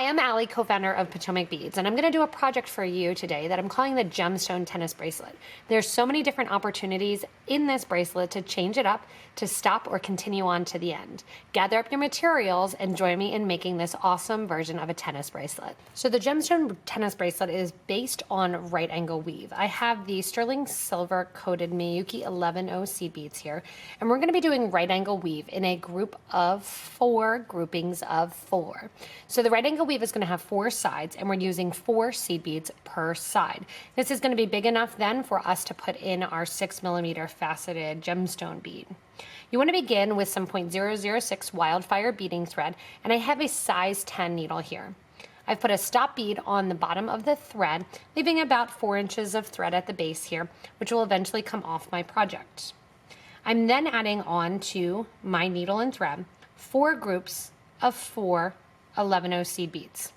Hi, I'm Allie, co-founder of PotomacBeads, and I'm going to do a project for you today that I'm calling the Gemstone Tennis Bracelet. There's so many different opportunities in this bracelet to change it up, to stop or continue on to the end. Gather up your materials and join me in making this awesome version of a tennis bracelet. So the Gemstone Tennis Bracelet is based on right angle weave. I have the sterling silver coated Miyuki 11O seed beads here, and we're going to be doing right angle weave in a group of 4 groupings of 4. So the right angle weave is going to have 4 sides, and we're using 4 seed beads per side. This is going to be big enough then for us to put in our 6mm faceted gemstone bead. You want to begin with some .006 wildfire beading thread, and I have a size 10 needle here. I've put a stop bead on the bottom of the thread, leaving about 4 inches of thread at the base here, which will eventually come off my project. I'm then adding on to my needle and thread 4 groups of 4 11O seed beads.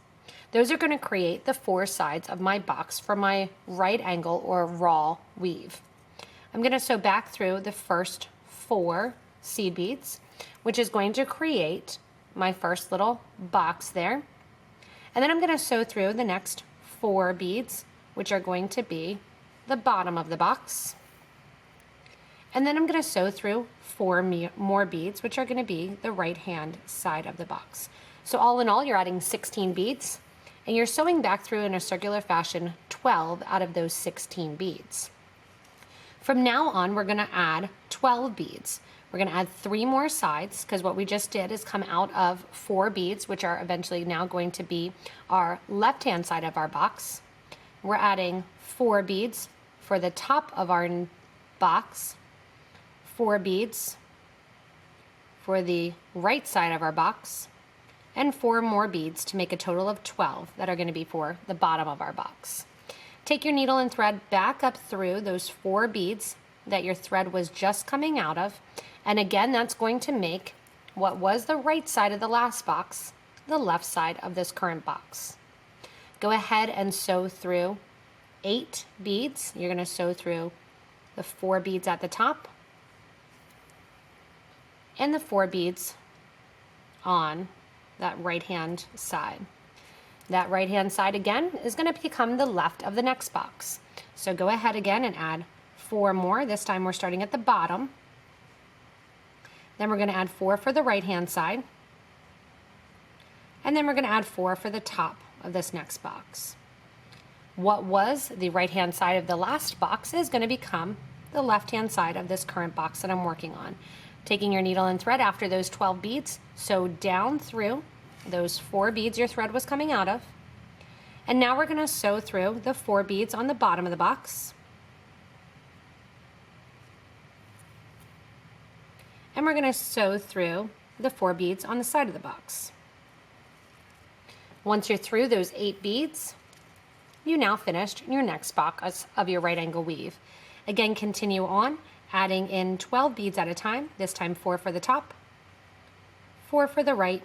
Those are going to create the 4 sides of my box for my right angle or raw weave. I'm going to sew back through the first 4 seed beads, which is going to create my first little box there. And then I'm going to sew through the next 4 beads, which are going to be the bottom of the box. And then I'm going to sew through 4 more beads, which are going to be the right hand side of the box. So all in all, you're adding 16 beads, and you're sewing back through in a circular fashion 12 out of those 16 beads. From now on, we're going to add 12 beads. We're going to add 3 more sides, because what we just did is come out of 4 beads, which are eventually now going to be our left-hand side of our box. We're adding 4 beads for the top of our box, 4 beads for the right side of our box, and 4 more beads to make a total of 12 that are going to be for the bottom of our box. Take your needle and thread back up through those 4 beads that your thread was just coming out of, and again that's going to make what was the right side of the last box the left side of this current box. Go ahead and sew through 8 beads. You're going to sew through the 4 beads at the top and the 4 beads on that right hand side. That right hand side again is going to become the left of the next box. So go ahead again and add 4 more. This time we're starting at the bottom. Then we're going to add 4 for the right hand side. And then we're going to add 4 for the top of this next box. What was the right hand side of the last box is going to become the left hand side of this current box that I'm working on. Taking your needle and thread after those 12 beads, sew down through those 4 beads your thread was coming out of. And now we're going to sew through the 4 beads on the bottom of the box. And we're going to sew through the 4 beads on the side of the box. Once you're through those 8 beads, you now finished your next box of your right angle weave. Again, continue on, adding in 12 beads at a time, this time 4 for the top, 4 for the right,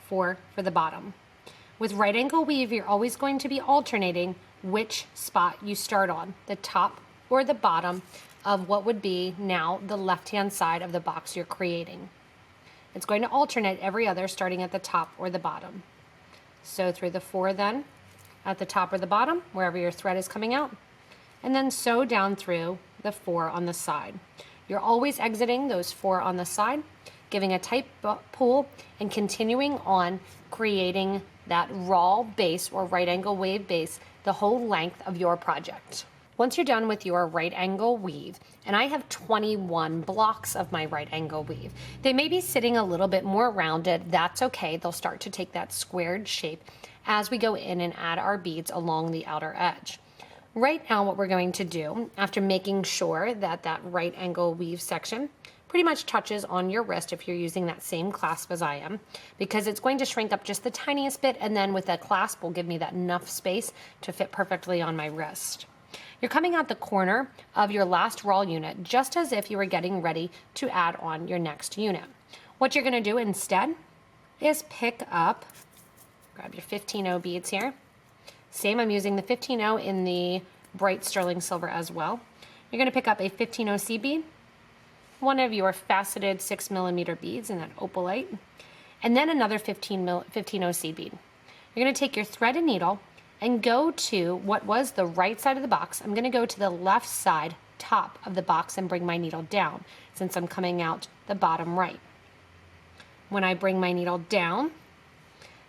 4 for the bottom. With right angle weave, you're always going to be alternating which spot you start on, the top or the bottom of what would be now the left-hand side of the box you're creating. It's going to alternate every other, starting at the top or the bottom. Sew through the 4 then, at the top or the bottom, wherever your thread is coming out, and then sew down through the 4 on the side. You're always exiting those 4 on the side, giving a tight pull, and continuing on creating that raw base or right angle wave base the whole length of your project. Once you're done with your right angle weave, and I have 21 blocks of my right angle weave, they may be sitting a little bit more rounded. That's okay. They'll start to take that squared shape as we go in and add our beads along the outer edge. Right now what we're going to do, after making sure that that right angle weave section pretty much touches on your wrist if you're using that same clasp as I am, because it's going to shrink up just the tiniest bit, and then with that clasp will give me that enough space to fit perfectly on my wrist. You're coming out the corner of your last raw unit just as if you were getting ready to add on your next unit. What you're going to do instead is pick up, grab your 15O beads here. Same, I'm using the 15O in the bright sterling silver as well. You're going to pick up a 15O seed bead, one of your faceted 6mm beads in that Opalite, and then another 15O seed bead. You're gonna take your thread and needle and go to what was the right side of the box. I'm gonna go to the left side top of the box and bring my needle down since I'm coming out the bottom right. When I bring my needle down,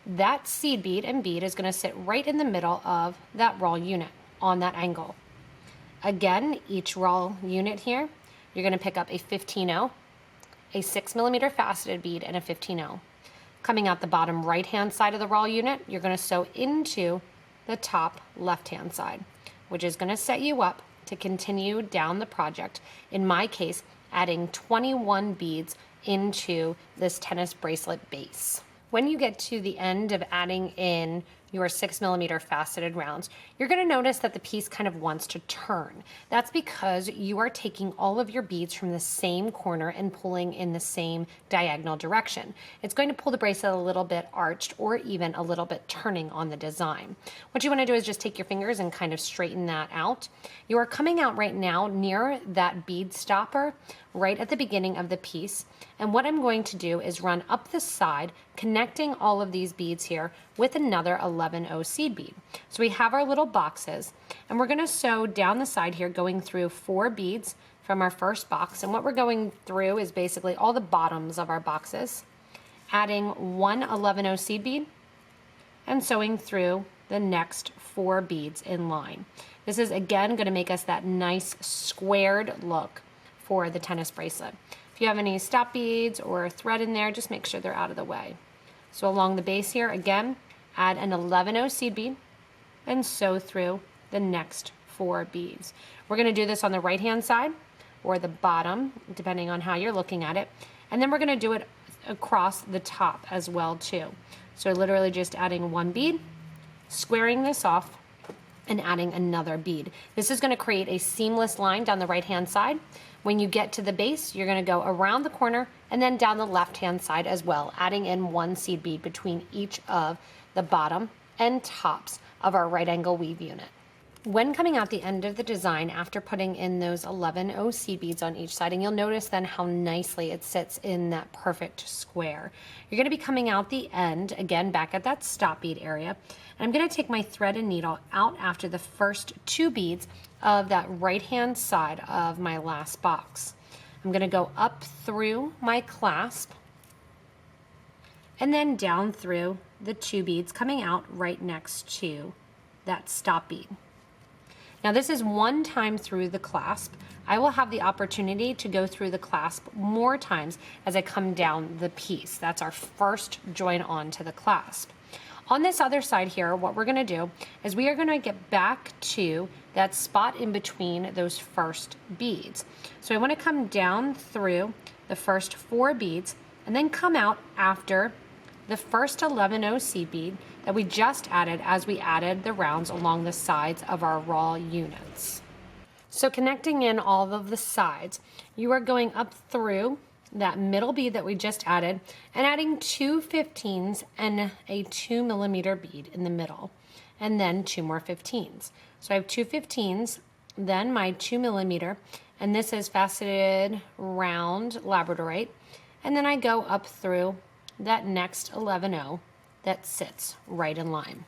that seed bead and bead is going to sit right in the middle of that raw unit on that angle. Again, each raw unit here, you're going to pick up a 15-0, a 6mm faceted bead, and a 15-0. Coming out the bottom right-hand side of the raw unit, you're going to sew into the top left-hand side, which is going to set you up to continue down the project. In my case, adding 21 beads into this tennis bracelet base. When you get to the end of adding in your 6mm faceted rounds, you're going to notice that the piece kind of wants to turn. That's because you are taking all of your beads from the same corner and pulling in the same diagonal direction. It's going to pull the bracelet a little bit arched or even a little bit turning on the design. What you want to do is just take your fingers and kind of straighten that out. You are coming out right now near that bead stopper right at the beginning of the piece. And what I'm going to do is run up the side, connecting all of these beads here with another 11-0 seed bead. So we have our little boxes, and we're going to sew down the side here, going through 4 beads from our first box. And what we're going through is basically all the bottoms of our boxes, adding one 11-0 seed bead and sewing through the next 4 beads in line. This is again going to make us that nice squared look for the tennis bracelet. If you have any stop beads or thread in there, just make sure they're out of the way. So along the base here, again, add an 11-0 seed bead and sew through the next 4 beads. We're going to do this on the right-hand side or the bottom, depending on how you're looking at it. And then we're going to do it across the top as well too. So literally just adding 1 bead, squaring this off, and adding another bead. This is going to create a seamless line down the right-hand side. When you get to the base, you're going to go around the corner and then down the left-hand side as well, adding in 1 seed bead between each of the bottom and tops of our right angle weave unit. When coming out the end of the design, after putting in those 11-0 seed beads on each side, and you'll notice then how nicely it sits in that perfect square. You're going to be coming out the end, again back at that stop bead area, and I'm going to take my thread and needle out after the first 2 beads of that right-hand side of my last box. I'm going to go up through my clasp and then down through the 2 beads coming out right next to that stop bead. Now this is 1 time through the clasp. I will have the opportunity to go through the clasp more times as I come down the piece. That's our first join on to the clasp. On this other side here, what we're gonna do is we are gonna get back to that spot in between those first beads. So I wanna come down through the first 4 beads and then come out after the first 11-0 seed bead that we just added as we added the rounds along the sides of our raw units. So connecting in all of the sides, you are going up through that middle bead that we just added and adding 2 15s and a 2mm bead in the middle, and then 2 more 15s. So I have 2 15s, then my 2mm, and this is faceted round Labradorite, and then I go up through that next 11-0 that sits right in line.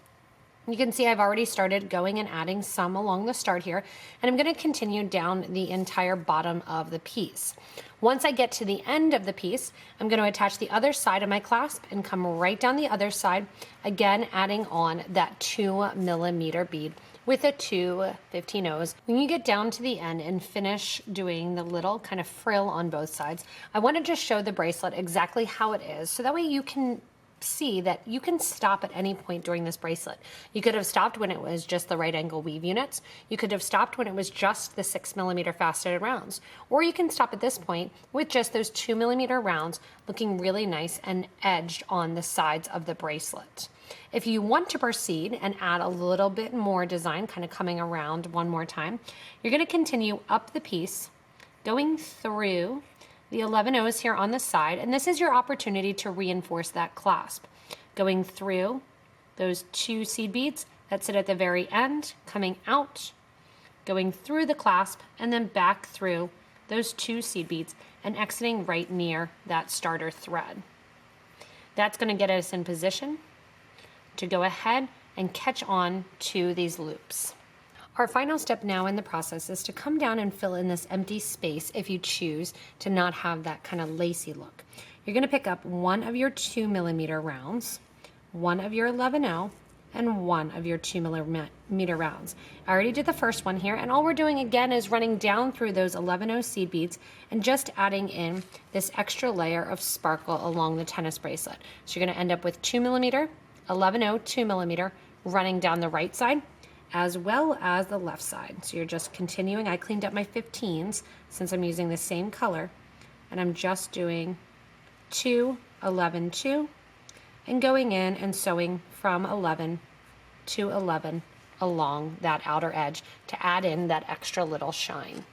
You can see I've already started going and adding some along the start here, and I'm going to continue down the entire bottom of the piece. Once I get to the end of the piece, I'm going to attach the other side of my clasp and come right down the other side, again adding on that 2mm bead with a 2 15-0s. When you get down to the end and finish doing the little kind of frill on both sides, I want to just show the bracelet exactly how it is, so that way you can see that you can stop at any point during this bracelet. You could have stopped when it was just the right angle weave units. You could have stopped when it was just the 6mm faceted rounds. Or you can stop at this point with just those 2mm rounds looking really nice and edged on the sides of the bracelet. If you want to proceed and add a little bit more design, kind of coming around one more time, you're going to continue up the piece, going through the 11-0s here on the side, and this is your opportunity to reinforce that clasp. Going through those 2 seed beads that sit at the very end, coming out, going through the clasp, and then back through those 2 seed beads and exiting right near that starter thread. That's going to get us in position to go ahead and catch on to these loops. Our final step now in the process is to come down and fill in this empty space if you choose to not have that kind of lacy look. You're going to pick up one of your 2mm rounds, one of your 11/0, and one of your 2mm rounds. I already did the first one here, and all we're doing again is running down through those 11/0 seed beads and just adding in this extra layer of sparkle along the tennis bracelet. So you're going to end up with 2mm, 11/0, 2mm running down the right side as well as the left side. So you're just continuing. I cleaned up my 15s since I'm using the same color, and I'm just doing 2, 11, 2, and going in and sewing from 11 to 11 along that outer edge to add in that extra little shine.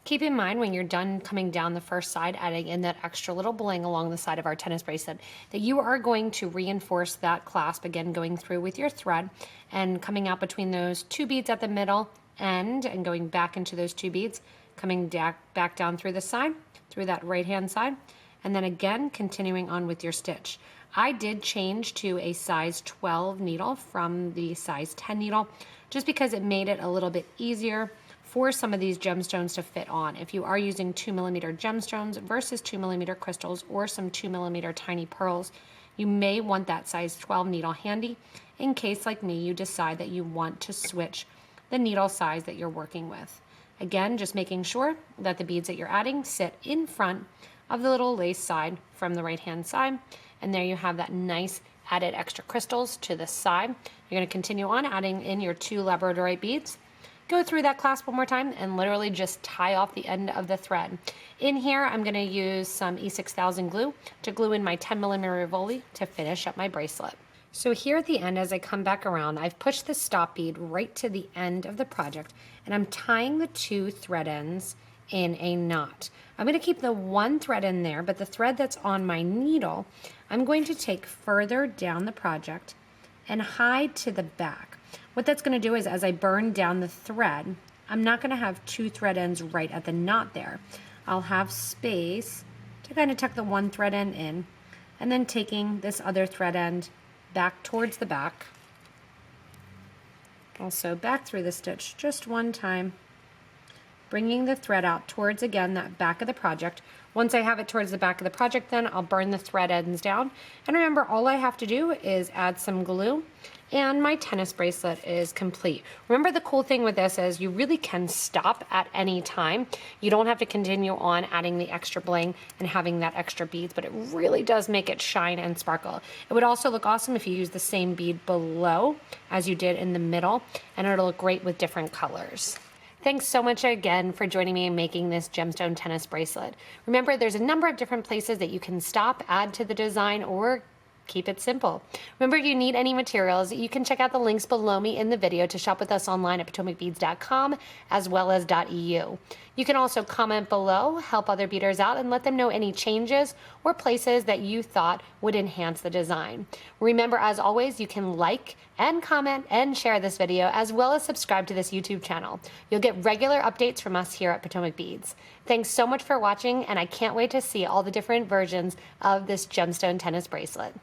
Keep in mind when you're done coming down the first side, adding in that extra little bling along the side of our tennis bracelet, that you are going to reinforce that clasp again, going through with your thread and coming out between those 2 beads at the middle end and going back into those 2 beads, coming back down through the side, through that right hand side, and then again continuing on with your stitch. I did change to a size 12 needle from the size 10 needle just because it made it a little bit easier for some of these gemstones to fit on. If you are using 2mm gemstones versus 2mm crystals or some 2mm tiny pearls, you may want that size 12 needle handy in case, like me, you decide that you want to switch the needle size that you're working with. Again, just making sure that the beads that you're adding sit in front of the little lace side from the right hand side, and there you have that nice added extra crystals to the side. You're going to continue on adding in your 2 Labradorite beads. Go through that clasp one more time and literally just tie off the end of the thread. In here, I'm going to use some E6000 glue to glue in my 10mm Rivoli to finish up my bracelet. So here at the end, as I come back around, I've pushed the stop bead right to the end of the project, and I'm tying the 2 thread ends in a knot. I'm going to keep the 1 thread in there, but the thread that's on my needle, I'm going to take further down the project and hide to the back. What that's going to do is as I burn down the thread, I'm not going to have 2 thread ends right at the knot there. I'll have space to kind of tuck the 1 thread end in, and then taking this other thread end back towards the back. Also back through the stitch just 1 time, bringing the thread out towards, again, that back of the project. Once I have it towards the back of the project, then I'll burn the thread ends down. And remember, all I have to do is add some glue, and my tennis bracelet is complete. Remember, the cool thing with this is you really can stop at any time. You don't have to continue on adding the extra bling and having that extra beads, but it really does make it shine and sparkle. It would also look awesome if you use the same bead below as you did in the middle, and it'll look great with different colors. Thanks so much again for joining me in making this gemstone tennis bracelet. Remember, there's a number of different places that you can stop, add to the design, or keep it simple. Remember, if you need any materials, you can check out the links below me in the video to shop with us online at PotomacBeads.com as well as .eu. You can also comment below, help other beaders out, and let them know any changes or places that you thought would enhance the design. Remember, as always, you can like and comment and share this video, as well as subscribe to this YouTube channel. You'll get regular updates from us here at Potomac Beads. Thanks so much for watching, and I can't wait to see all the different versions of this gemstone tennis bracelet.